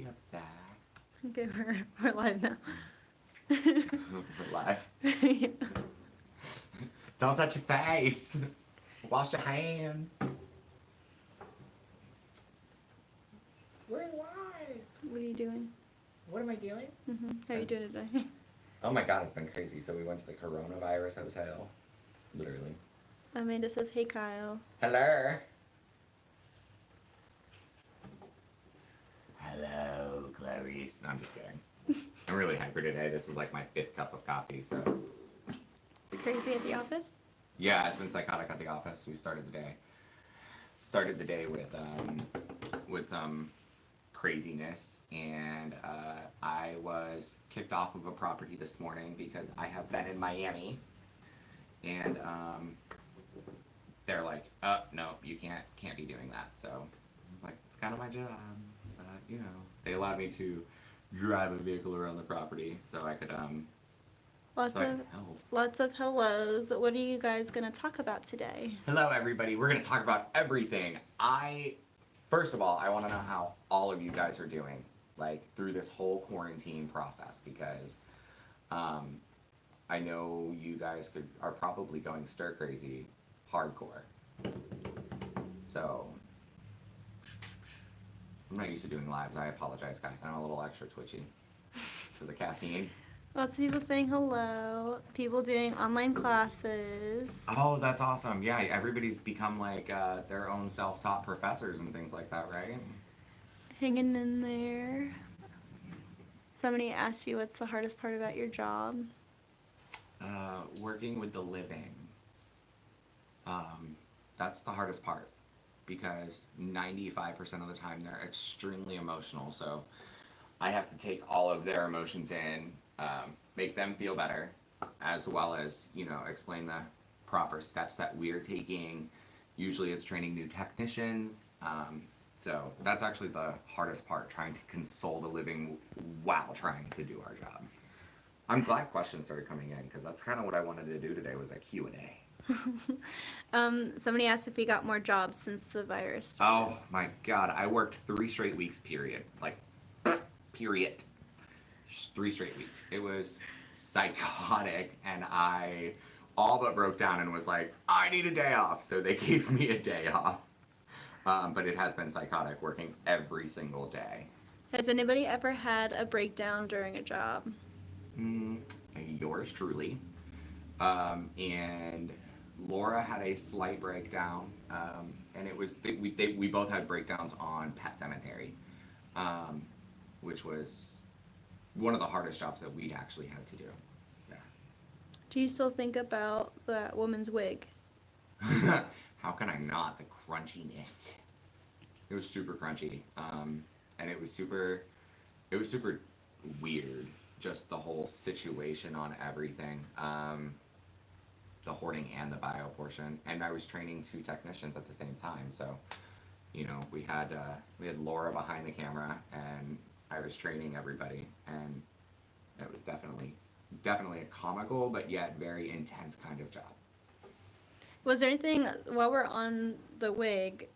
be upset. Okay, we're live now. We're live. Yeah. Don't touch your face. Wash your hands. We're live. What are you doing? What am I doing? How are you doing today? Oh my god, it's been crazy. So we went to the coronavirus hotel. Literally. Amanda says, hey, Kyle. Hello. Hello, Clarice. No, I'm just kidding. I'm really hyper today. This is like my 5th cup of coffee, so. It's crazy at the office? Yeah, it's been psychotic at the office. We started the day with some craziness, and I was kicked off of a property this morning because I have been in Miami, and they're like, oh, no, you can't be doing that. So I was like, it's kind of my job. You know, they allowed me to drive a vehicle around the property so I could Lots of hellos. What are you guys going to talk about today? Hello, everybody. We're going to talk about everything. First of all, I want to know how all of you guys are doing, like, through this whole quarantine process, because I know you guys are probably going stir crazy hardcore. So, I'm not used to doing lives. I apologize, guys. I'm a little extra twitchy because of caffeine. Lots of people saying hello. People doing online classes. Oh, that's awesome. Yeah, everybody's become like their own self-taught professors and things like that, right? Hanging in there. Somebody asked you what's the hardest part about your job. Working with the living. That's the hardest part because 95% of the time they're extremely emotional. So I have to take all of their emotions in, make them feel better, as well as, you know, explain the proper steps that we're taking. Usually it's training new technicians. So that's actually the hardest part, trying to console the living while trying to do our job. I'm glad questions started coming in because that's kind of what I wanted to do today was a Q&A. Somebody asked if we got more jobs since the virus started. Oh my god, I worked 3 straight weeks, period. Like, period. 3 straight weeks. It was psychotic, and I all but broke down and was like, I need a day off. So they gave me a day off. But it has been psychotic working every single day. Has anybody ever had a breakdown during a job? Yours truly. And Laura had a slight breakdown, and it was we both had breakdowns on Pet Cemetery, which was one of the hardest jobs that we'd actually had to do. Yeah. Do you still think about that woman's wig? How can I not? The crunchiness. It was super crunchy, and it was super weird. Just the whole situation on everything. The hoarding and the bio portion, and I was training 2 technicians at the same time. So, you know, we had Laura behind the camera, and I was training everybody, and it was definitely a comical but yet very intense kind of job. Was there anything while we're on the wig?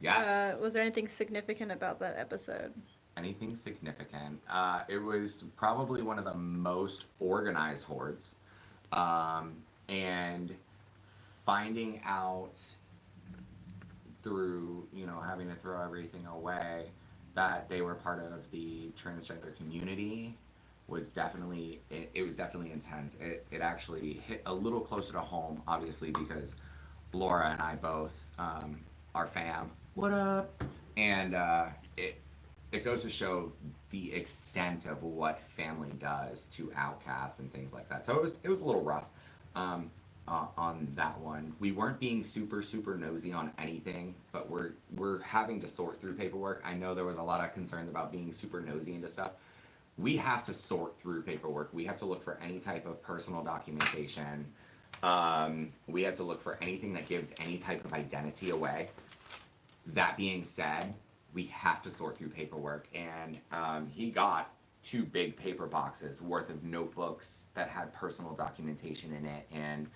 Yes. Was there anything significant about that episode? Anything significant? It was probably one of the most organized hoards. And finding out through, you know, having to throw everything away that they were part of the transgender community was definitely, it was definitely intense. It actually hit a little closer to home, obviously, because Laura and I both are fam. What up? And it goes to show the extent of what family does to outcasts and things like that. So it was a little rough. On that one, we weren't being super nosy on anything, but we're having to sort through paperwork. I know there was a lot of concerns about being super nosy into stuff. We have to sort through paperwork. We have to look for any type of personal documentation. We have to look for anything that gives any type of identity away. That being said, we have to sort through paperwork, and he got 2 big paper boxes worth of notebooks that had personal documentation in it, and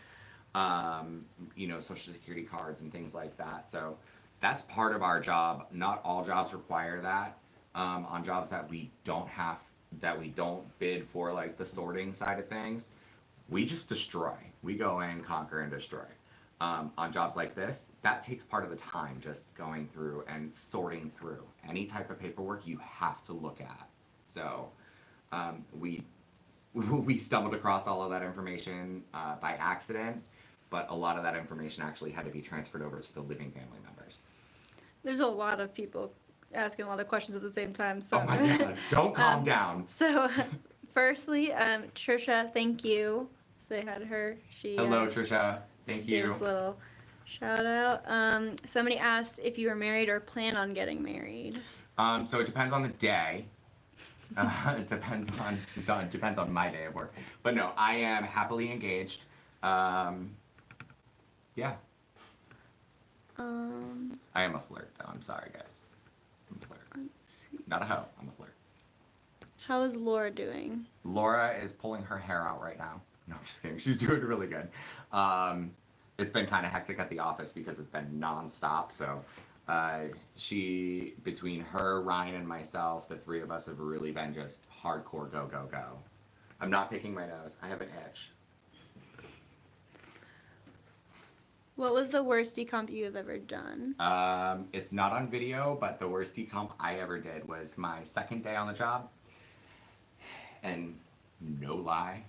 you know, social security cards and things like that. So that's part of our job. Not all jobs require that, On jobs that we don't bid for, like the sorting side of things, we just destroy. We go in, conquer, and destroy. On jobs like this, that takes part of the time, just going through and sorting through. Any type of paperwork you have to look at. So we stumbled across all of that information by accident, but a lot of that information actually had to be transferred over to the living family members. There's a lot of people asking a lot of questions at the same time. So. Oh my God, don't calm down. So, firstly, Trisha, thank you. Say hi to her. Hello, Trisha. Thank you. Give us a little shout out. Somebody asked if you were married or plan on getting married. So it depends on the day. It depends on my day of work. But no, I am happily engaged. Yeah. I am a flirt, though. I'm sorry, guys. I'm a flirt. Let's see. Not a hoe. I'm a flirt. How is Laura doing? Laura is pulling her hair out right now. No, I'm just kidding. She's doing really good. It's been kind of hectic at the office because it's been nonstop. So between her, Ryan, and myself, the three of us have really been just hardcore go, go, go. I'm not picking my nose. I have an itch. What was the worst decomp you have ever done? It's not on video, but the worst decomp I ever did was my second day on the job. And no lie,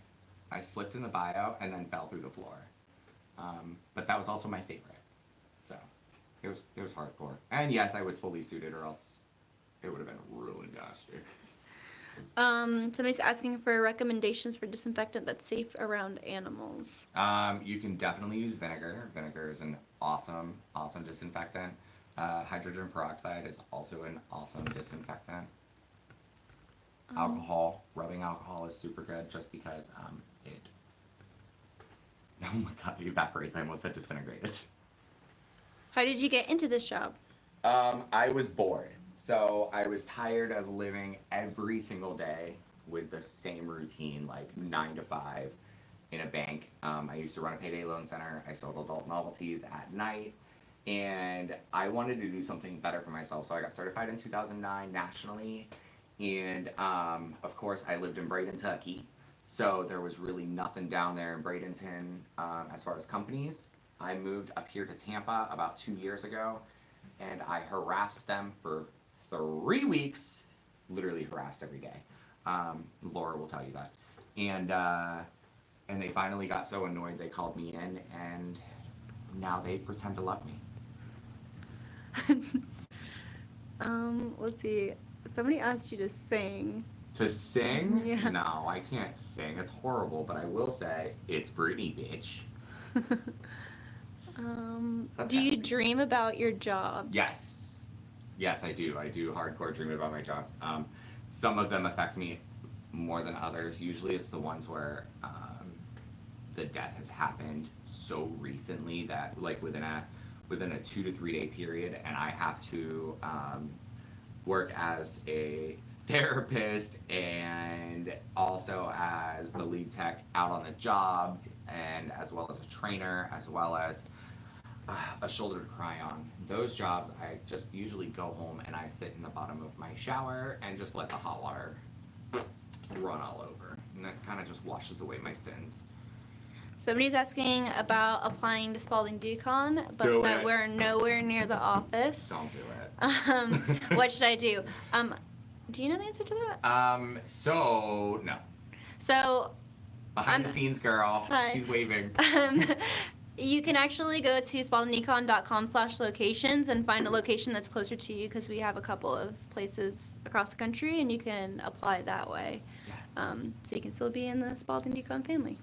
I slipped in the bio and then fell through the floor. But that was also my favorite. So it was hardcore. And yes, I was fully suited, or else it would have been really nasty. Somebody's asking for recommendations for disinfectant that's safe around animals. You can definitely use vinegar. Vinegar is an awesome disinfectant. Hydrogen peroxide is also an awesome disinfectant. Alcohol, rubbing alcohol is super good just because it, oh my God, it evaporates. I almost said disintegrated. How did you get into this job? I was bored. So I was tired of living every single day with the same routine, like 9 to 5 in a bank. I used to run a payday loan center. I sold adult novelties at night. And I wanted to do something better for myself. So I got certified in 2009 nationally. And of course, I lived in Bradenton, Kentucky. So there was really nothing down there in Bradenton as far as companies. I moved up here to Tampa about 2 years ago. And I harassed them for 3 weeks, literally harassed every day. Laura will tell you that. And they finally got so annoyed they called me in, and now they pretend to love me. Let's see. Somebody asked you to sing. To sing? Yeah. No, I can't sing. It's horrible, but I will say, it's Britney, bitch. Do you dream about your jobs? Yes. Yes, I do. I do hardcore dream about my jobs. Some of them affect me more than others. Usually it's the ones where the death has happened so recently that, like, within a 2 to 3 day period, and I have to work as a therapist and also as the lead tech out on the jobs, and as well as a trainer, as well as a shoulder to cry on. Those jobs, I just usually go home and I sit in the bottom of my shower and just let the hot water run all over. And that kind of just washes away my sins. Somebody's asking about applying to Spalding Deaqon, but that we're nowhere near the office. Don't do it. What should I do? Do you know the answer to that? So, no. So, Behind the scenes girl. Hi. She's waving. You can actually go to spaldingdeaqon.com/locations and find a location that's closer to you, because we have a couple of places across the country, and you can apply that way. Yes. So you can still be in the Spalding Deaqon family.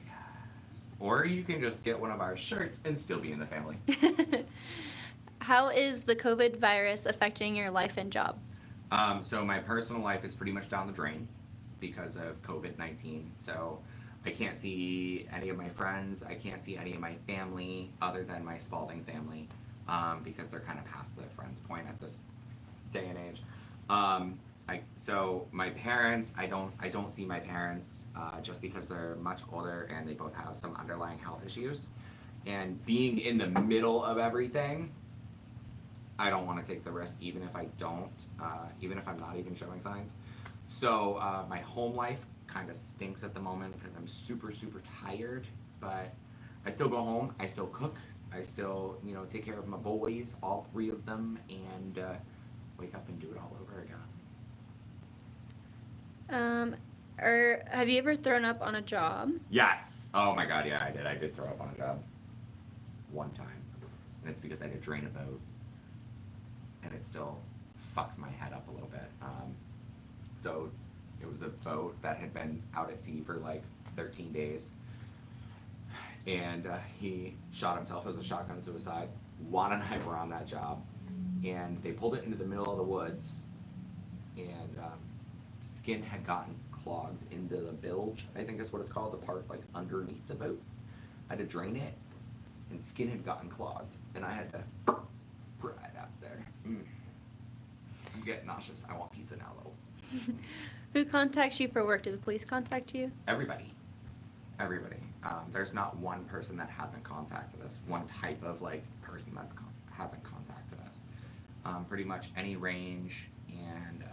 Yes. Or you can just get one of our shirts and still be in the family. How is the COVID virus affecting your life and job? So my personal life is pretty much down the drain because of COVID-19. So I can't see any of my friends. I can't see any of my family other than my Spalding family because they're kind of past the friends point at this day and age. So my parents, I don't see my parents just because they're much older and they both have some underlying health issues. And being in the middle of everything, I don't want to take the risk, even if I don't, even if I'm not even showing signs. So my home life kind of stinks at the moment because I'm super, super tired, but I still go home, I still cook, I still, you know, take care of my boys, all 3 of them, and wake up and do it all over again. Or have you ever thrown up on a job? Yes. Oh my god, yeah, I did. I did throw up on a job one time. And it's because I had to drain a boat. And it still fucks my head up a little bit. So it was a boat that had been out at sea for like 13 days. And he shot himself as a shotgun suicide. Juan and I were on that job. And they pulled it into the middle of the woods. And skin had gotten clogged into the bilge, I think is what it's called, the part like underneath the boat. I had to drain it. And skin had gotten clogged. And I had to pry it out there. I'm getting nauseous. I want pizza now, though. Who contacts you for work? Do the police contact you? Everybody. There's not one person that hasn't contacted us. One type of like person that's hasn't contacted us. Pretty much any range and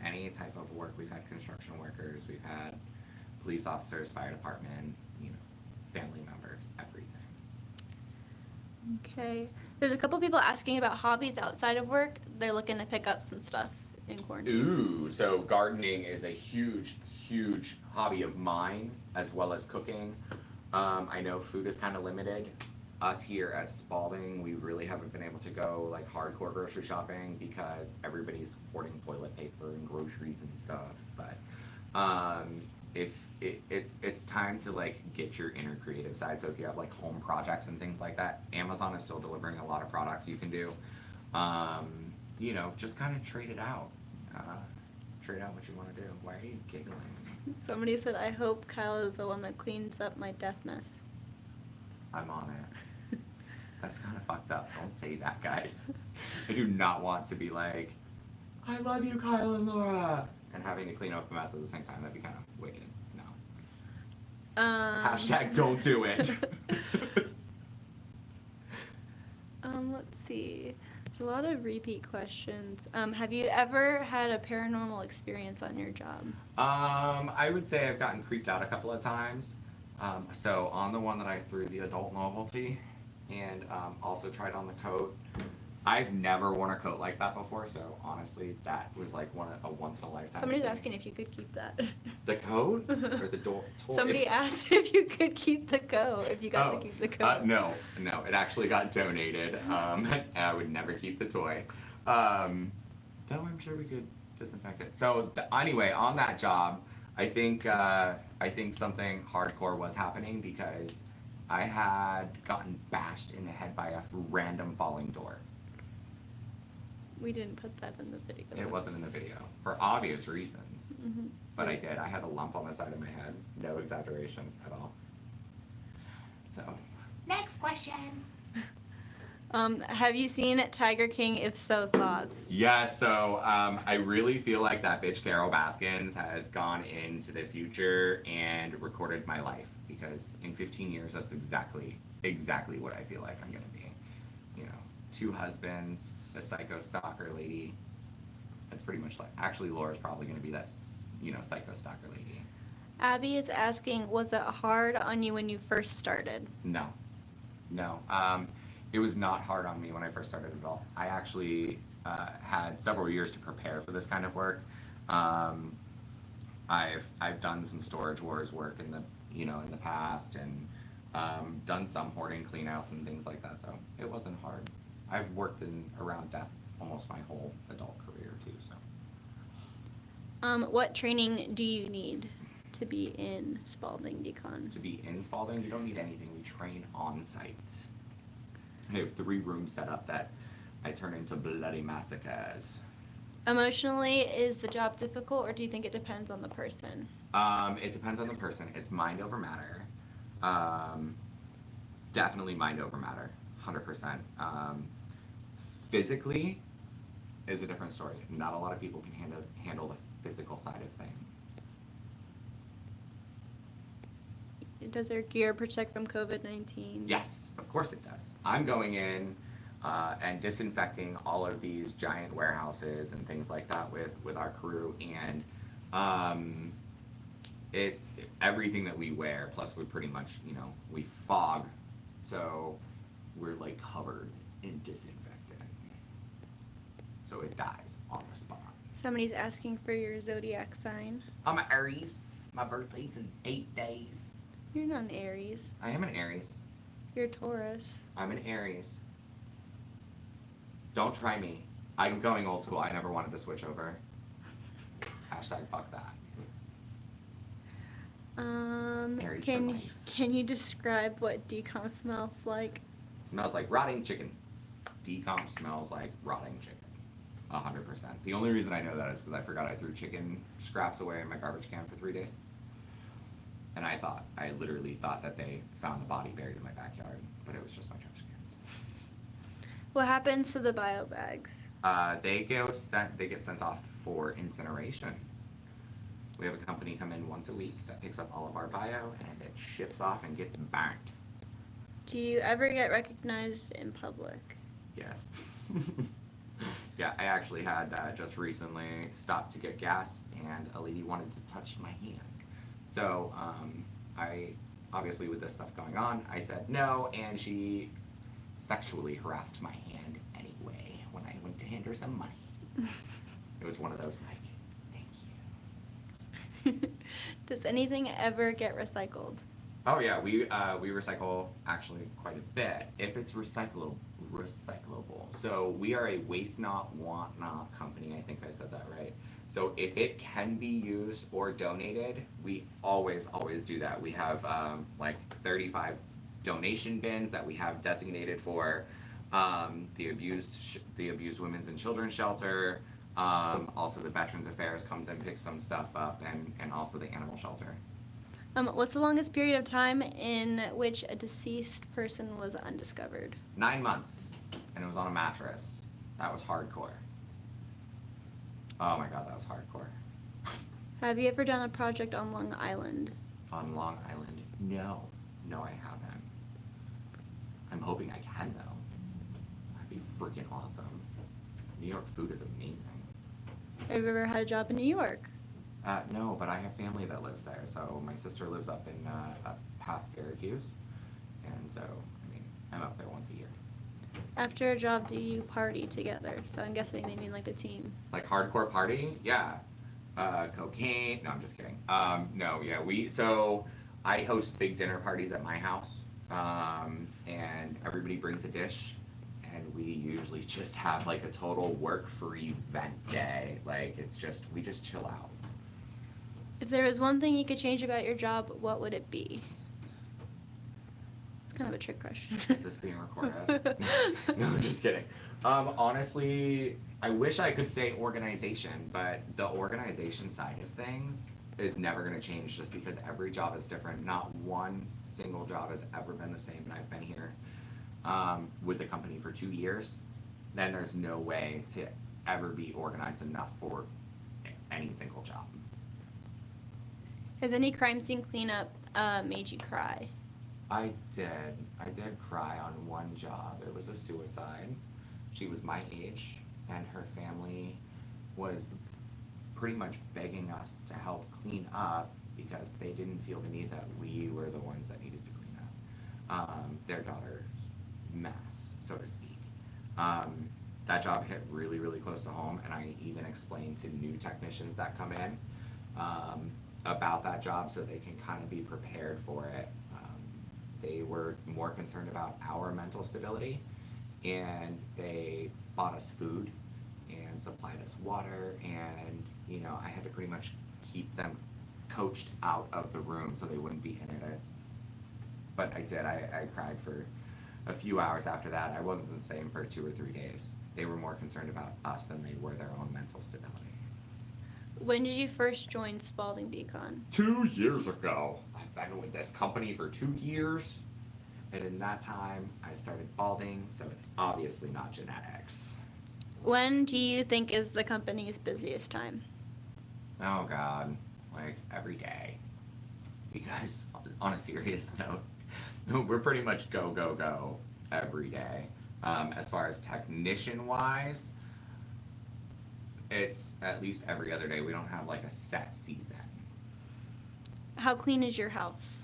any type of work. We've had construction workers. We've had police officers, fire department. You know, family members. Everything. Okay. There's a couple people asking about hobbies outside of work. They're looking to pick up some stuff in quarantine. Ooh, so gardening is a huge, huge hobby of mine, as well as cooking. I know food is kind of limited. Us here at Spalding, we really haven't been able to go like hardcore grocery shopping because everybody's hoarding toilet paper and groceries and stuff. But if it's time to like get your inner creative side. So if you have like home projects and things like that, Amazon is still delivering a lot of products you can do. You know, just kind of trade it out. Trade out what you want to do. Why are you giggling? Somebody said, I hope Kyle is the one that cleans up my death mess. I'm on it. That's kind of fucked up. Don't say that, guys. I do not want to be like, I love you, Kyle and Laura, and having to clean up a mess at the same time. That'd be kind of wicked. No. Hashtag don't do it. Let's see. There's a lot of repeat questions. Have you ever had a paranormal experience on your job? I would say I've gotten creeped out a couple of times. So on the one that I threw the adult novelty and also tried on the coat. I've never worn a coat like that before, so honestly, that was like a once in a lifetime. Somebody's asking if you could keep that. The coat or the door? Somebody asked if you could keep the coat, if you got to keep the coat. No, it actually got donated. I would never keep the toy. Though I'm sure we could disinfect it. So anyway, on that job, I think something hardcore was happening because I had gotten bashed in the head by a random falling door. We didn't put that in the video. It wasn't in the video for obvious reasons. Mm-hmm. But I did. I had a lump on the side of my head. No exaggeration at all. So, next question. Have you seen Tiger King? If so, thoughts? Yeah, so I really feel like that bitch Carol Baskins has gone into the future and recorded my life, because in 15 years, that's exactly what I feel like I'm gonna be. You know, 2 husbands, a psycho stalker lady. That's pretty much like, actually Laura's probably gonna be that, you know, psycho stalker lady. Abby is asking, was it hard on you when you first started? No. It was not hard on me when I first started at all. I actually had several years to prepare for this kind of work. I've done some storage wars work in the past, and done some hoarding cleanouts and things like that. So it wasn't hard. I've worked around death almost my whole adult career too. So. What training do you need to be in Spalding Deaqon? To be in Spalding, you don't need anything. We train on site. I have 3 rooms set up that I turn into bloody massacres. Emotionally, is the job difficult, or do you think it depends on the person? It depends on the person. It's mind over matter. Definitely mind over matter, 100%. Physically is a different story. Not a lot of people can handle the physical side of things. Does our gear protect from COVID-19? Yes, of course it does. I'm going in and disinfecting all of these giant warehouses and things like that with our crew, and everything that we wear, plus we pretty much, we fog, so we're like covered in disinfectant, so it dies on the spot. Somebody's asking for your zodiac sign. I'm an Aries. My birthday's in 8 days. You're not an Aries. I am an Aries. You're a Taurus. I'm an Aries. Don't try me. I'm going old school. I never wanted to switch over. Hashtag fuck that. Aries for life. Can you describe what Deaqon smells like? Smells like rotting chicken. Deaqon smells like rotting chicken. 100%. The only reason I know that is because I forgot I threw chicken scraps away in my garbage can for 3 days. And I literally thought that they found the body buried in my backyard, but it was just my trash cans. What happens to the bio bags? They get sent off for incineration. We have a company come in once a week that picks up all of our bio and it ships off and gets burnt. Do you ever get recognized in public? Yes. Yeah, I actually had just recently stopped to get gas and a lady wanted to touch my hand. So I, obviously with this stuff going on, I said no, and she sexually harassed my hand anyway when I went to hand her some money. It was one of those like, thank you. Does anything ever get recycled? Oh yeah, we recycle actually quite a bit if it's recyclable. So we are a waste not, want not company. I think I said that right. So if it can be used or donated, we always do that. We have like 35 donation bins that we have designated for the abused women's and children's shelter. Also the Veterans Affairs comes and picks some stuff up, and also the animal shelter. What's the longest period of time in which a deceased person was undiscovered? 9 months, and it was on a mattress. That was hardcore. Oh my god, that was hardcore. Have you ever done a project on Long Island? On Long Island? No, I haven't. I'm hoping I can though. That'd be freaking awesome. New York food is amazing. Have you ever had a job in New York? No, but I have family that lives there. So my sister lives up in up past Syracuse, and so I mean I'm up there once a year. After a job, do you party together? So I'm guessing they mean like the team. Like hardcore party? Yeah. Cocaine? No, I'm just kidding. No, yeah, so I host big dinner parties at my house, and everybody brings a dish, and we usually just have like a total work-free vent day. Like we just chill out. If there was one thing you could change about your job, what would it be? It's kind of a trick question. Is this being recorded? No, I'm just kidding. Honestly, I wish I could say organization, but the organization side of things is never going to change just because every job is different. Not one single job has ever been the same, and I've been here with the company for 2 years. Then there's no way to ever be organized enough for any single job. Has any crime scene cleanup made you cry? I did cry on one job. It was a suicide. She was my age, and her family was pretty much begging us to help clean up because they didn't feel the need that we were the ones that needed to clean up their daughter's mess, so to speak. That job hit really, really close to home, and I even explained to new technicians that come in about that job so they can kind of be prepared for it. They were more concerned about our mental stability, and they bought us food and supplied us water, and I had to pretty much keep them coached out of the room so they wouldn't be in it. But I did. I cried for a few hours after that. I wasn't the same for 2 or 3 days. They were more concerned about us than they were their own mental stability. When did you first join Spalding Deaqon? 2 years ago. I've been with this company for 2 years, and in that time I started balding, so it's obviously not genetics. When do you think is the company's busiest time? Oh god, like every day. Because on a serious note, we're pretty much go every day. As far as technician-wise, it's at least every other day. We don't have like a set season. How clean is your house?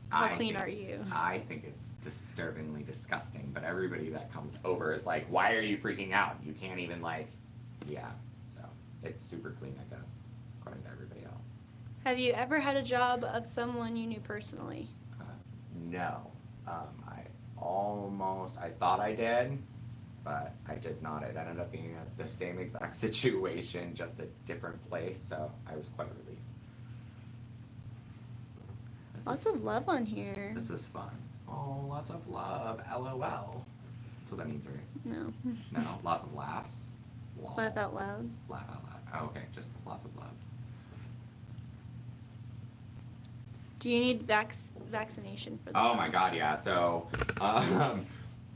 How clean are you? I think it's disturbingly disgusting, but everybody that comes over is like, why are you freaking out? You can't even like, yeah. So it's super clean, I guess, according to everybody else. Have you ever had a job of someone you knew personally? No. I thought I did, but I did not. It ended up being the same exact situation, just a different place, so I was quite relieved. Lots of love on here. This is fun. Oh, lots of love. LOL. That's what that means, right? No. No, lots of laughs. Lol. Laugh out loud. Laugh out loud. Oh, okay, just lots of love. Do you need vaccination for that? Oh my god, yeah. So,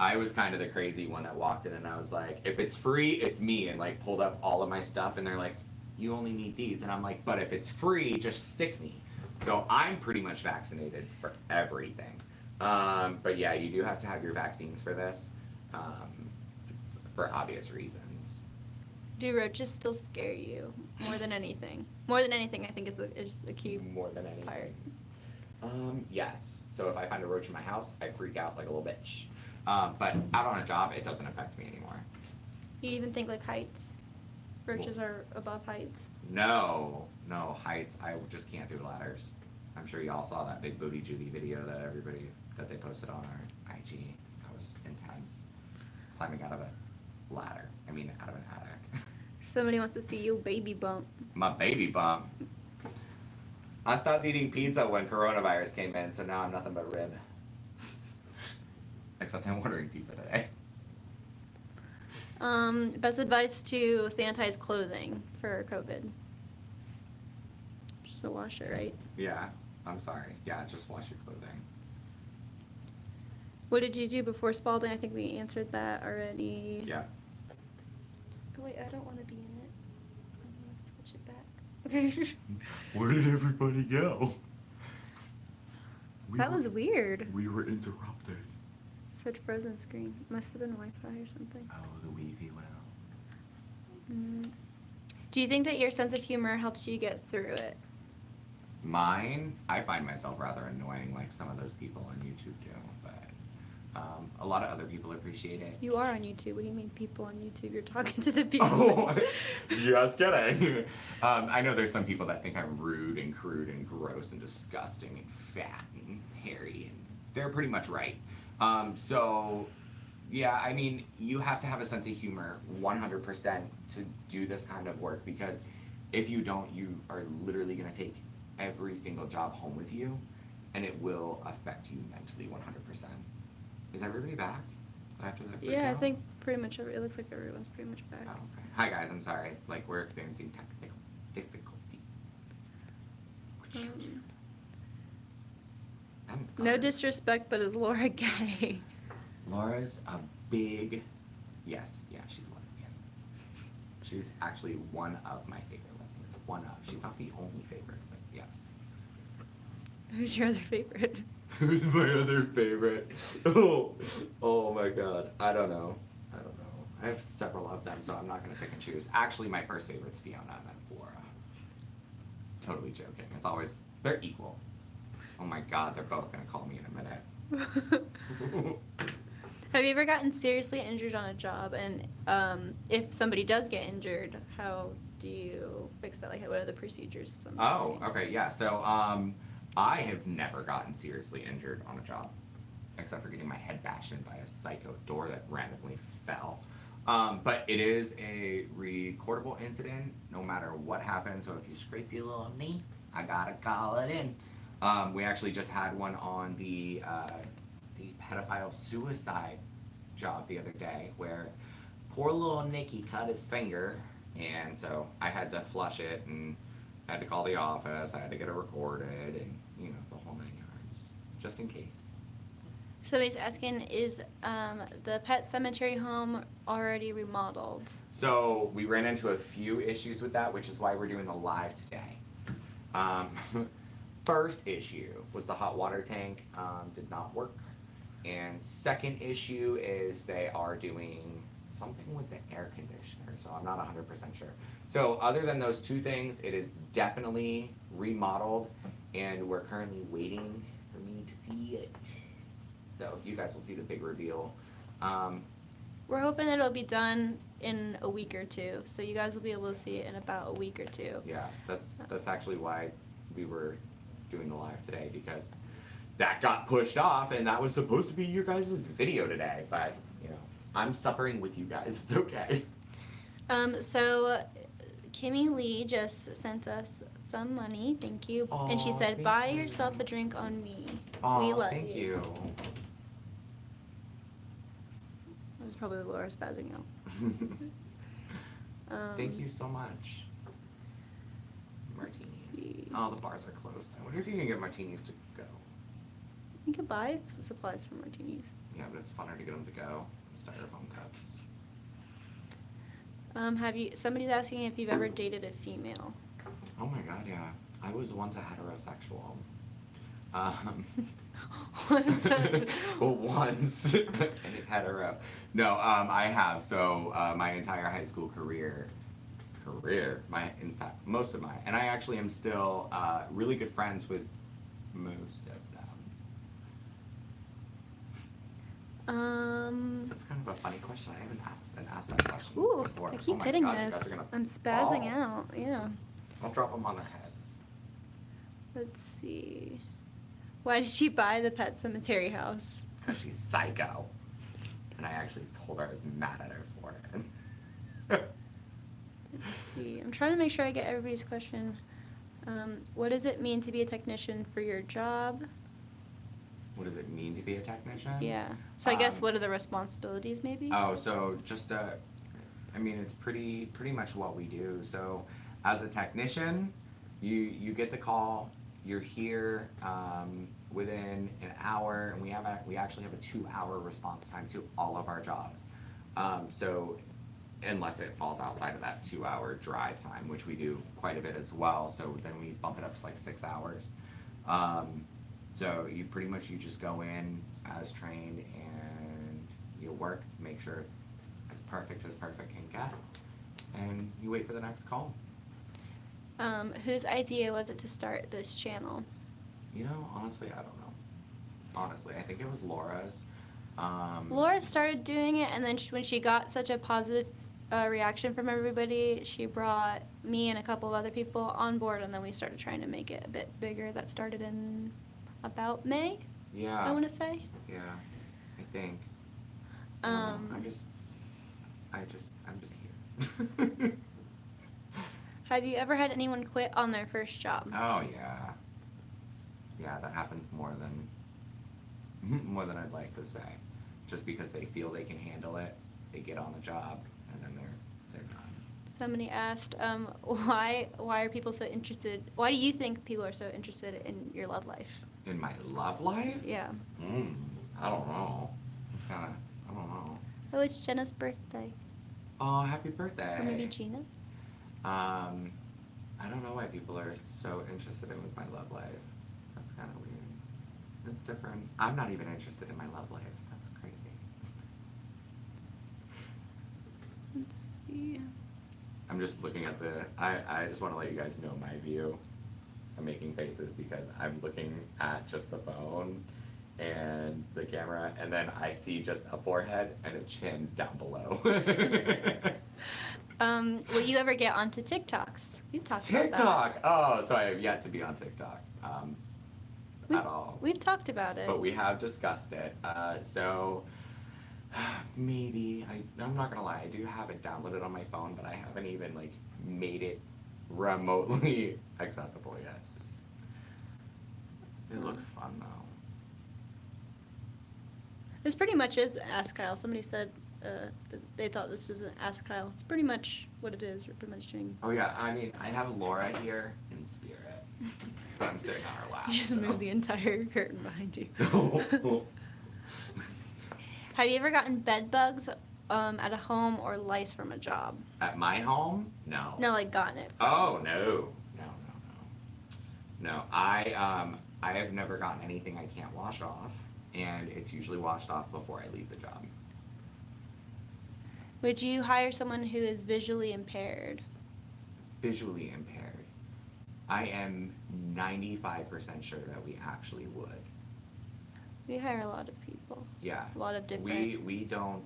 I was kind of the crazy one that walked in and I was like, if it's free, it's me, and like pulled up all of my stuff and they're like, you only need these. And I'm like, but if it's free, just stick me. So I'm pretty much vaccinated for everything. But yeah, you do have to have your vaccines for this, for obvious reasons. Do roaches still scare you more than anything? More than anything, I think is the key More than anything. part. Yes. So if I find a roach in my house, I freak out like a little bitch. But out on a job, it doesn't affect me anymore. You even think like heights? Roaches are above heights? No, heights. I just can't do ladders. I'm sure y'all saw that big booty Judy video that they posted on our IG. That was intense. Climbing out of a ladder. I mean, out of an attic. Somebody wants to see you baby bump. My baby bump. I stopped eating pizza when coronavirus came in, so now I'm nothing but rib. Except I'm ordering pizza today. Best advice to sanitize clothing for COVID. Just to wash it, right? Yeah, I'm sorry. Yeah, just wash your clothing. What did you do before Spalding? I think we answered that already. Yeah. Oh wait, I don't want to be in it. I'm gonna switch it back. Where did everybody go? That was weird. We were interrupted. Such frozen screen. Must have been Wi-Fi or something. Oh, the Wi-Fi went out. Do you think that your sense of humor helps you get through it? Mine, I find myself rather annoying, like some of those people on YouTube do, but a lot of other people appreciate it. You are on YouTube. What do you mean people on YouTube? You're talking to the people. Oh, just kidding. I know there's some people that think I'm rude and crude and gross and disgusting and fat and hairy, and they're pretty much right. So, yeah, I mean, you have to have a sense of humor 100% to do this kind of work, because if you don't, you are literally going to take every single job home with you, and it will affect you mentally 100%. Is everybody back after that freak Yeah, out? I think pretty much it looks like everyone's pretty much back. Oh, okay. Hi guys, I'm sorry. Like, we're experiencing technical difficulties. No disrespect, but is Laura gay? Laura's a big, yes, yeah, she's a lesbian. She's actually one of my favorite lesbians. One of. She's not the only favorite, but yes. Who's your other favorite? Who's my other favorite? Oh my god. I don't know. I have several of them, so I'm not going to pick and choose. Actually, my first favorite's Fiona and then Flora. Totally joking. It's always, they're equal. Oh my god, they're both going to call me in a minute. Have you ever gotten seriously injured on a job? And if somebody does get injured, how do you fix that? Like, what are the procedures? Oh, okay, yeah. So, I have never gotten seriously injured on a job, except for getting my head bashed in by a psycho door that randomly fell. But it is a recordable incident, no matter what happens. So if you scrape your little knee, I gotta call it in. We actually just had one on the pedophile suicide job the other day, where poor little Nicky cut his finger, and so I had to flush it and had to call the office. I had to get it recorded, and you know, the whole 9 yards, just in case. Somebody's asking, is the pet cemetery home already remodeled? So we ran into a few issues with that, which is why we're doing the live today. First issue was the hot water tank did not work. And second issue is they are doing something with the air conditioner, so I'm not 100% sure. So other than those two things, it is definitely remodeled, and we're currently waiting for me to see it. So you guys will see the big reveal. We're hoping that it'll be done in a week or two, so you guys will be able to see it in about a week or two. Yeah, that's actually why we were doing the live today, because that got pushed off, and that was supposed to be your guys' video today, but, you know, I'm suffering with you guys. It's okay. So Kimmy Lee just sent us some money, thank you. Aw, and she said, thank buy you. yourself a drink on me. Aw, We love thank you. This is probably Laura spazzing out. Thank you so much. Martinis. See. Oh, the bars are closed. I wonder if you can get martinis to go. You could buy supplies for martinis. Yeah, but it's funner to get them to go. Styrofoam cups. Somebody's asking if you've ever dated a female. Oh my god, yeah. I was once a heterosexual. Well, once hetero. No, I have. So my entire high school career, most of mine, and I actually am still really good friends with most of them. That's kind of a funny question. I haven't been asked that question Ooh, before. I keep my hitting God, you this. guys are gonna I'm spazzing fall. out. Yeah. I'll drop them on their heads. Let's see. Why did she buy the Pet Cemetery house? Because she's psycho. And I actually told her I was mad at her for it. Let's see. I'm trying to make sure I get everybody's question. What does it mean to be a technician for your job? What does it mean to be a technician? Yeah. So I guess what are the responsibilities maybe? Oh, so just I mean, it's pretty much what we do. So as a technician, you get the call, you're here within an hour, and we actually have a 2-hour response time to all of our jobs. So unless it falls outside of that 2-hour drive time, which we do quite a bit as well, so then we bump it up to like 6 hours. So you just go in as trained, and you work to make sure it's as perfect can get, and you wait for the next call. Whose idea was it to start this channel? You know, honestly, I don't know. Honestly, I think it was Laura's. Laura started doing it, and then when she got such a positive reaction from everybody, she brought me and a couple of other people on board, and then we started trying to make it a bit bigger. That started in about May. Yeah. I want to say. Yeah, I think. I'm just here. Have you ever had anyone quit on their first job? Oh yeah. Yeah, that happens more than I'd like to say. Just because they feel they can handle it, they get on the job, and then they're done. Somebody asked, why are people so interested? Why do you think people are so interested in your love life? In my love life? Yeah. I don't know. It's kinda, I don't know. Oh, it's Jenna's birthday. Oh, happy birthday. Or maybe Gina? I don't know why people are so interested in with my love life. That's kind of weird. It's different. I'm not even interested in my love life. That's crazy. Let's see. I'm just looking at I just want to let you guys know my view. I'm making faces because I'm looking at just the phone and the camera, and then I see just a forehead and a chin down below. Will you ever get onto TikToks? We've talked about that. TikTok! Oh, so I have yet to be on TikTok at all. We've talked about it. But we have discussed it. So maybe, I'm not gonna lie, I do have it downloaded on my phone, but I haven't even like made it remotely accessible yet. It looks fun though. This pretty much is Ask Kyle. Somebody said that they thought this was an Ask Kyle. It's pretty much what it is. We're pretty much doing. Oh yeah, I mean, I have Laura here in spirit, but I'm sitting on her lap. You just so. moved the entire curtain behind you. No. Have you ever gotten bed bugs at a home or lice from a job? At my home? No. No, like gotten it. Oh no. No. I have never gotten anything I can't wash off. and it's usually washed off before I leave the job. Would you hire someone who is visually impaired? Visually impaired. I am 95% sure that we actually would. We hire a lot of people. Yeah. A lot of different. We don't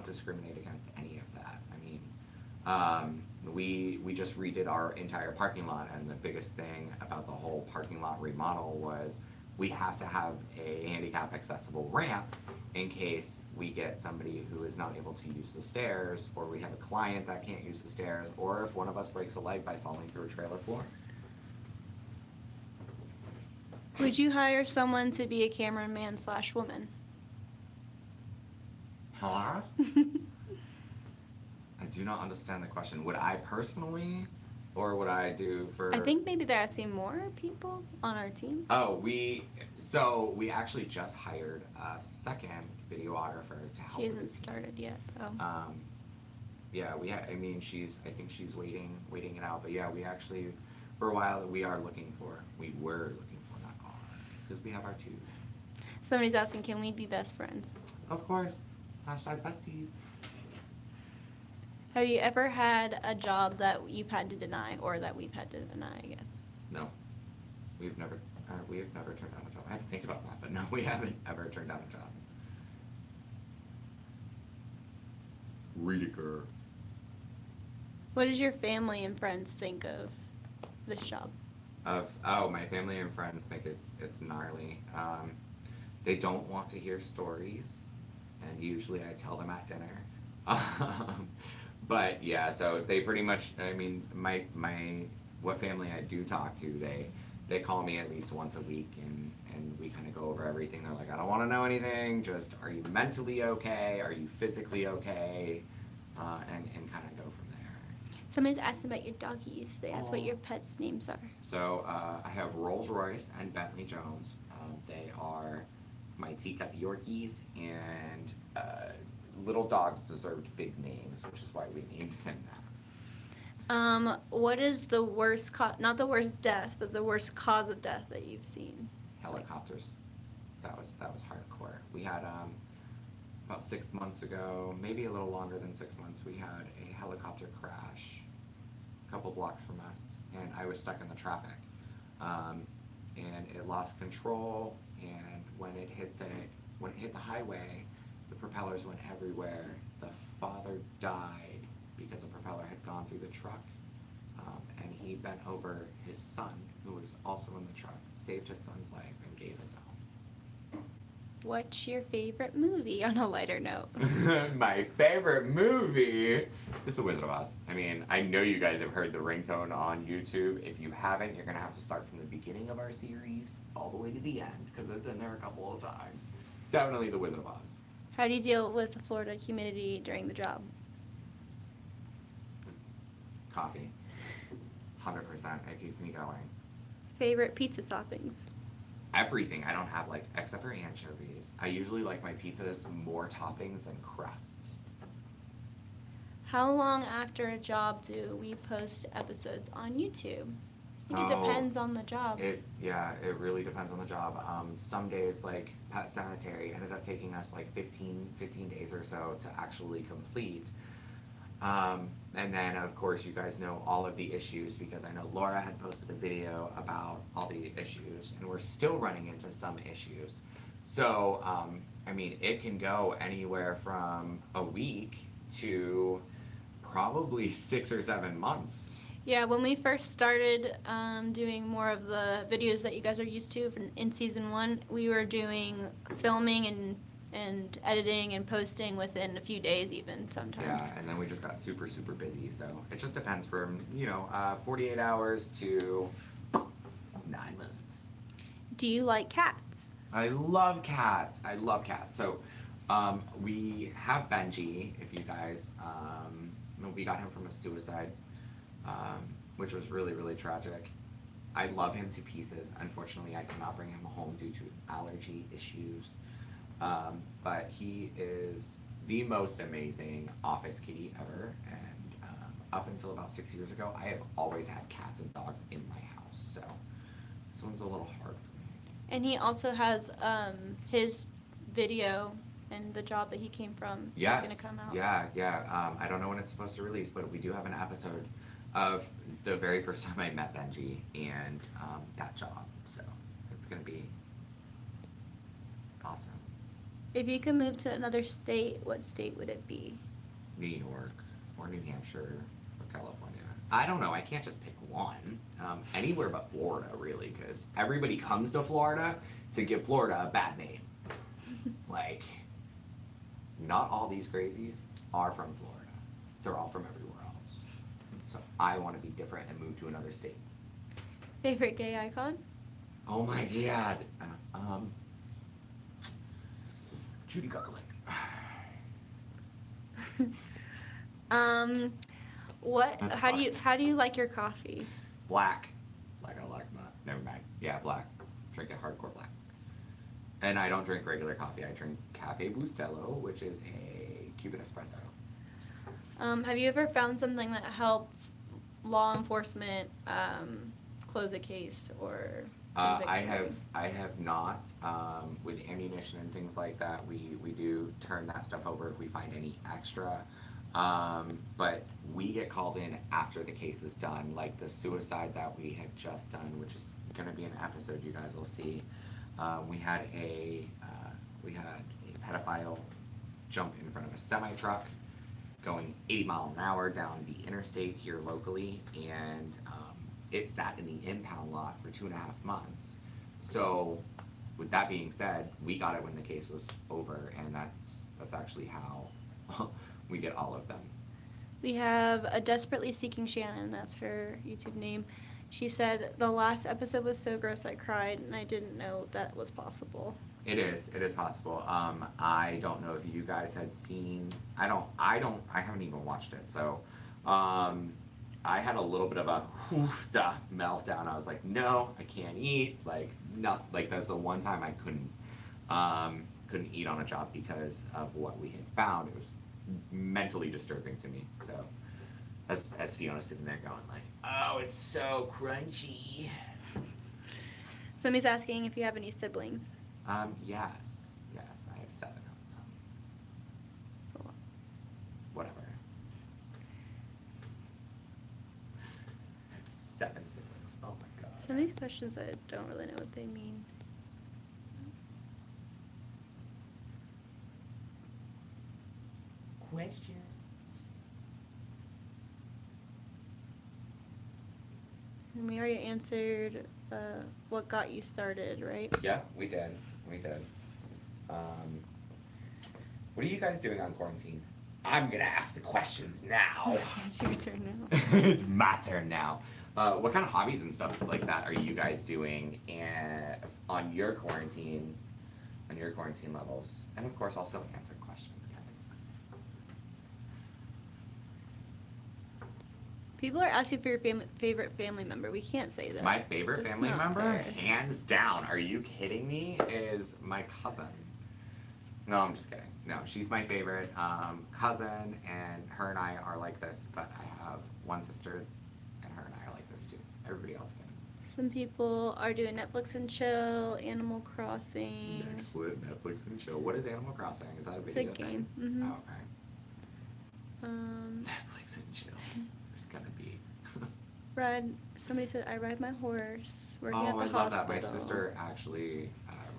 discriminate against any of that. I mean, we just redid our entire parking lot, and the biggest thing about the whole parking lot remodel was we have to have a handicap accessible ramp in case we get somebody who is not able to use the stairs, or we have a client that can't use the stairs, or if one of us breaks a leg by falling through a trailer floor. Would you hire someone to be a cameraman/woman? Hello? I do not understand the question. Would I personally, or would I do for... I think maybe they're asking more people on our team. Oh, we actually just hired a second videographer to help. She hasn't with the team. started yet. Oh. Yeah, I think she's waiting it out. But yeah, we actually, for a while, we were looking for, not are, because we have our twos. Somebody's asking, can we be best friends? Of course. Hashtag besties. Have you ever had a job that you've had to deny, or that we've had to deny, I guess? No. We have never turned down a job. I had to think about that, but no, we haven't ever turned down a job. Redeker. What does your family and friends think of this job? My family and friends think it's gnarly. They don't want to hear stories, and usually I tell them at dinner. But yeah, so they pretty much, I mean, what family I do talk to, they call me at least once a week, and we kind of go over everything. They're like, I don't want to know anything, just are you mentally okay, are you physically okay, and kind of go from there. Somebody's asking about your doggies. They asked what your pets' names are. So I have Rolls Royce and Bentley Jones. They are my teacup Yorkies, and little dogs deserved big names, which is why we named them that. What is the worst not the worst death, but the worst cause of death that you've seen? Helicopters. That was hardcore. We had about 6 months ago, maybe a little longer than 6 months, we had a helicopter crash a couple blocks from us, and I was stuck in the traffic. And it lost control, and when it hit the highway, the propellers went everywhere. The father died because a propeller had gone through the truck, and he bent over his son, who was also in the truck, saved his son's life, and gave his own. What's your favorite movie, on a lighter note? My favorite movie is The Wizard of Oz. I mean, I know you guys have heard the ringtone on YouTube. If you haven't, you're going to have to start from the beginning of our series all the way to the end, because it's in there a couple of times. It's definitely The Wizard of Oz. How do you deal with the Florida humidity during the job? Coffee. 100%. It keeps me going. Favorite pizza toppings? Everything. I don't have, except for anchovies. I usually like my pizzas more toppings than crust. How long after a job do we post episodes on YouTube? I think it depends on the job. It really depends on the job. Some days, like Pet Cemetery, ended up taking us 15 days or so to actually complete. And then, of course, you guys know all of the issues, because I know Laura had posted a video about all the issues, and we're still running into some issues. So, I mean, it can go anywhere from a week to probably 6 or 7 months. Yeah, when we first started doing more of the videos that you guys are used to in season 1, we were doing filming and editing and posting within a few days even sometimes. Yeah, and then we just got super, super busy. So it just depends from, 48 hours to 9 months. Do you like cats? I love cats. So we have Benji, if you guys, we got him from a suicide, which was really, really tragic. I love him to pieces. Unfortunately, I cannot bring him home due to allergy issues. But he is the most amazing office kitty ever, and up until about 6 years ago, I have always had cats and dogs in my house, so this one's a little hard for me. And he also has his video and the job that he came from Yes. is going to come out. Yeah. I don't know when it's supposed to release, but we do have an episode of the very first time I met Benji and that job. So it's going to be awesome. If you could move to another state, what state would it be? New York or New Hampshire or California. I don't know. I can't just pick one. Anywhere but Florida, really, because everybody comes to Florida to give Florida a bad name. Like, not all these crazies are from Florida. They're all from everywhere else. So I want to be different and move to another state. Favorite gay icon? Oh my god. Judy Garland. What? That's How do you fine. how do you like your coffee? Black. Like I like that. Never mind. Yeah, black. Drink it hardcore black. And I don't drink regular coffee. I drink Cafe Bustelo, which is a Cuban espresso. Have you ever found something that helped law enforcement close a case or convict I somebody? have not. With ammunition and things like that, we do turn that stuff over if we find any extra. But we get called in after the case is done, like the suicide that we had just done, which is going to be an episode you guys will see. We had a pedophile jump in front of a semi-truck going 80 miles an hour down the interstate here locally, and it sat in the impound lot for 2.5 months. So with that being said, we got it when the case was over, and that's actually how we get all of them. We have a Desperately Seeking Shannon, that's her YouTube name. She said, the last episode was so gross I cried and I didn't know that was possible. It is possible. I don't know if you guys had seen, I haven't even watched it, so, I had a little bit of a meltdown. I was like, no, I can't eat, like, nothing, like, that's the one time I couldn't eat on a job because of what we had found. It was mentally disturbing to me, so, as Fiona's sitting there going like, oh, it's so crunchy. Somebody's asking if you have any siblings. Yes, I have 7 of them. That's a lot. Whatever. I have 7 siblings. Oh my god. Some of these questions I don't really know what they mean. Question. And we already answered what got you started, right? Yeah, we did. What are you guys doing on quarantine? I'm gonna ask the questions now. It's your turn now. It's my turn now. What kind of hobbies and stuff like that are you guys doing on your quarantine levels? And of course, also answer questions, guys. People are asking for your favorite family member. We can't say that. My favorite That's family not member, fair. hands down, are you kidding me, is my cousin. No, I'm just kidding. No, she's my favorite cousin, and her and I are like this, but I have one sister, and her and I are like this too. Everybody else can. Some people are doing Netflix and chill, Animal Crossing. Excellent, Netflix and chill. What is Animal Crossing? Is that a It's video a thing? game. Mhm. Oh, okay. Netflix and chill. There's gonna be. Somebody said, I ride my horse, working Oh, at the I hospital. love that. My sister actually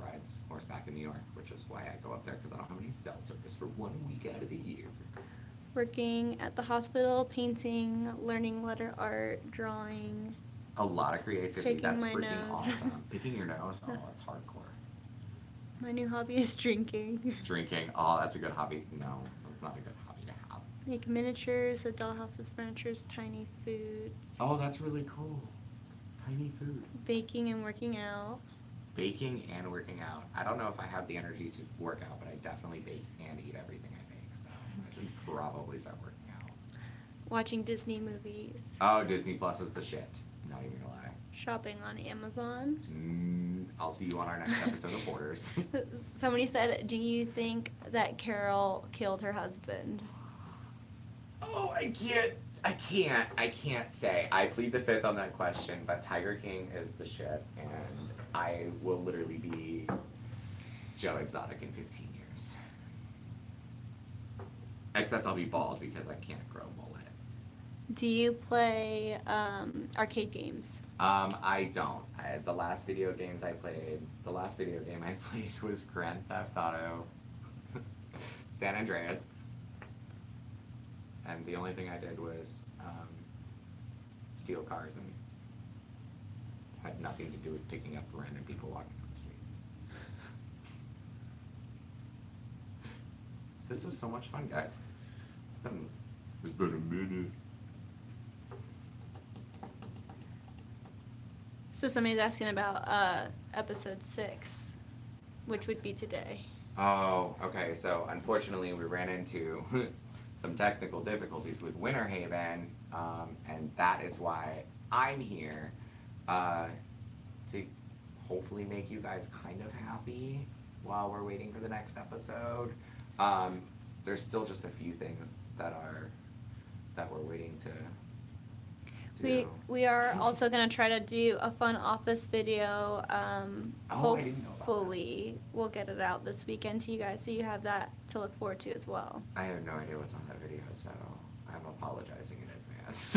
rides horseback in New York, which is why I go up there, because I don't have any cell service for 1 week out of the year. Working at the hospital, painting, learning letter art, drawing. A lot of creativity. Picking That's my freaking nose. awesome. Picking your nose. Oh, that's hardcore. My new hobby is drinking. Drinking. Oh, that's a good hobby. No, that's not a good hobby to have. Make miniatures, adult houses, furnitures, tiny foods. Oh, that's really cool. Tiny food. Baking and working out. Baking and working out. I don't know if I have the energy to work out, but I definitely bake and eat everything I make, so I should probably start working out. Watching Disney movies. Oh, Disney Plus is the shit. Not even gonna lie. Shopping on Amazon. I'll see you on our next episode of Borders. Somebody said, do you think that Carol killed her husband? Oh, I can't say. I plead the fifth on that question, but Tiger King is the shit, and I will literally be Joe Exotic in 15 years. Except I'll be bald because I can't grow a mullet. Do you play arcade games? I don't. The last video game I played was Grand Theft Auto San Andreas. And the only thing I did was steal cars and had nothing to do with picking up random people walking down the street. This is so much fun, guys. It's been a minute. So somebody's asking about episode 6, which would be today. Oh, okay. So unfortunately, we ran into some technical difficulties with Winter Haven, and that is why I'm here to hopefully make you guys kind of happy while we're waiting for the next episode. There's still just a few things that we're waiting to do. We are also gonna try to do a fun office video. I didn't know about that. Hopefully, we'll get it out this weekend to you guys, so you have that to look forward to as well. I have no idea what's on that video, so I'm apologizing in advance.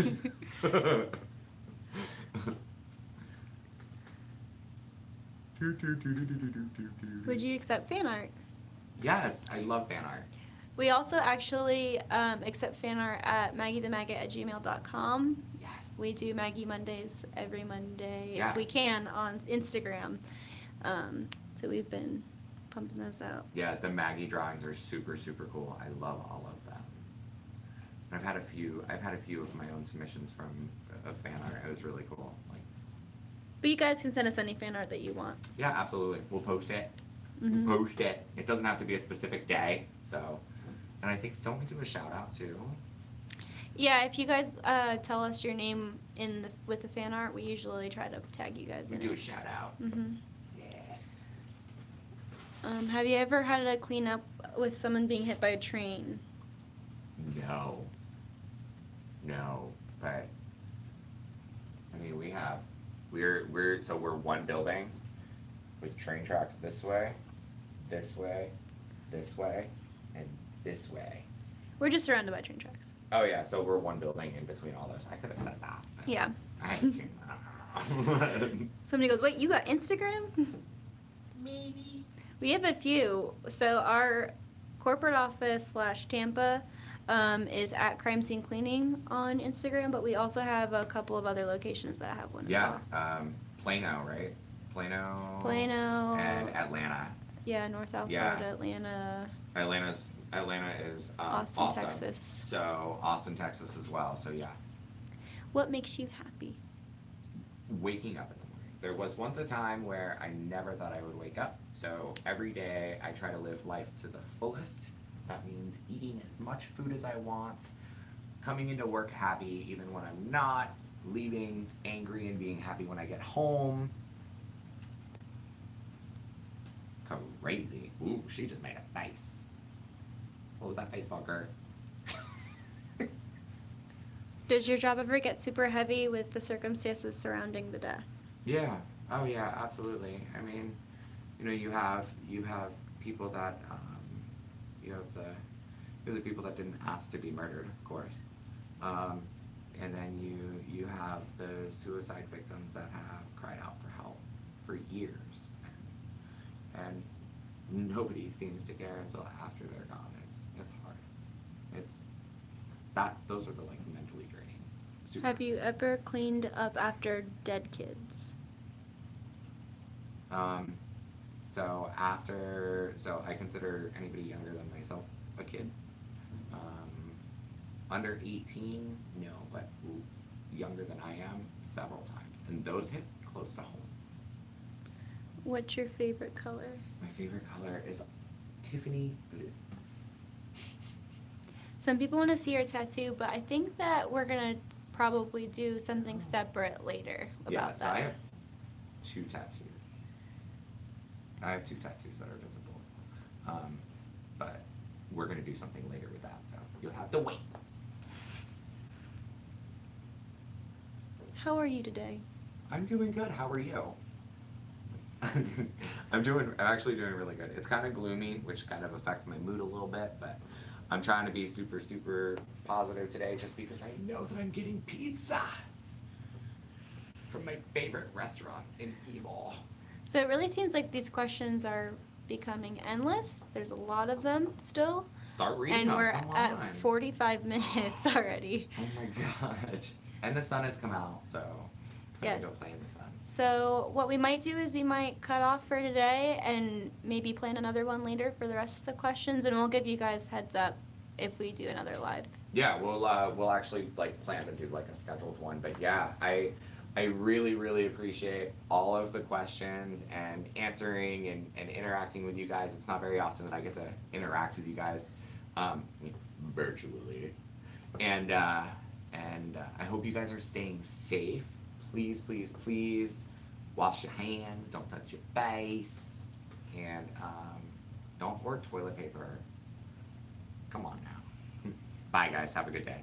Would you accept fan art? Yes, I love fan art. We also actually accept fan art at maggiethemaggot@gmail.com. Yes. We do Maggie Mondays every Monday, Yeah. if we can, on Instagram. So we've been pumping those out. Yeah, the Maggie drawings are super, super cool. I love all of them. And I've had a few of my own submissions from fan art. It was really cool. Like, But you guys can send us any fan art that you want. yeah, absolutely. We'll post it. Mhm. We'll post it. It doesn't have to be a specific day. So, and I think, don't we do a shout out too? Yeah, if you guys tell us your name with the fan art, we usually try to tag you guys We in do a it. shout out. Mhm. Yes. Have you ever had to clean up with someone being hit by a train? No. But I mean, we're one building with train tracks this way, this way, this way, and this way. We're just surrounded by train tracks. Oh yeah, so we're one building in between all those. I could have said that. Yeah. I Somebody goes, wait, you got Instagram? Maybe. We have a few. So our corporate office / Tampa is at CrimeSceneCleaning on Instagram, but we also have a couple of other locations that have one as well. Plano, right? Plano. And Atlanta. Yeah, North South Florida, Atlanta. Atlanta is Austin, awesome. Texas. So Austin, Texas as well. So yeah. What makes you happy? Waking up in the morning. There was once a time where I never thought I would wake up. So every day I try to live life to the fullest. That means eating as much food as I want, coming into work happy even when I'm not, leaving angry and being happy when I get home. Crazy. Ooh, she just made a face. What was that face for, Gert? Does your job ever get super heavy with the circumstances surrounding the death? Yeah. Oh yeah, absolutely. I mean, you have people that you have the people that didn't ask to be murdered, of course, and then you have the suicide victims that have cried out for help for years, and nobody seems to care until after they're gone. It's hard. Those are the mentally draining. Have you ever cleaned up after dead kids? So I consider anybody younger than myself a kid. Under 18, no, but younger than I am, several times. And those hit close to home. What's your favorite color? My favorite color is Tiffany blue. Some people want to see your tattoo, but I think that we're going to probably do something separate later about so that. I have two tattoos. I have two tattoos that are visible. But we're going to do something later with that, so you'll have to wait. How are you today? I'm doing good. How are you? I'm actually doing really good. It's kind of gloomy, which kind of affects my mood a little bit, but I'm trying to be super, super positive today just because I know that I'm getting pizza from my favorite restaurant in Evil. So it really seems like these questions are becoming endless. There's a lot of them still. Start reading And them. we're Come at on. 45 minutes already. Oh my god. And the sun has come out, so I'm gonna go Yes. play in the sun. So what we might do is we might cut off for today and maybe plan another one later for the rest of the questions, and we'll give you guys heads up if we do another live. Yeah, we'll actually like plan to do like a scheduled one. But yeah, I really, really appreciate all of the questions and answering and interacting with you guys. It's not very often that I get to interact with you guys virtually. And I hope you guys are staying safe. Please, please, please wash your hands, don't touch your face, and don't hoard toilet paper. Come on now. Bye guys, have a good day.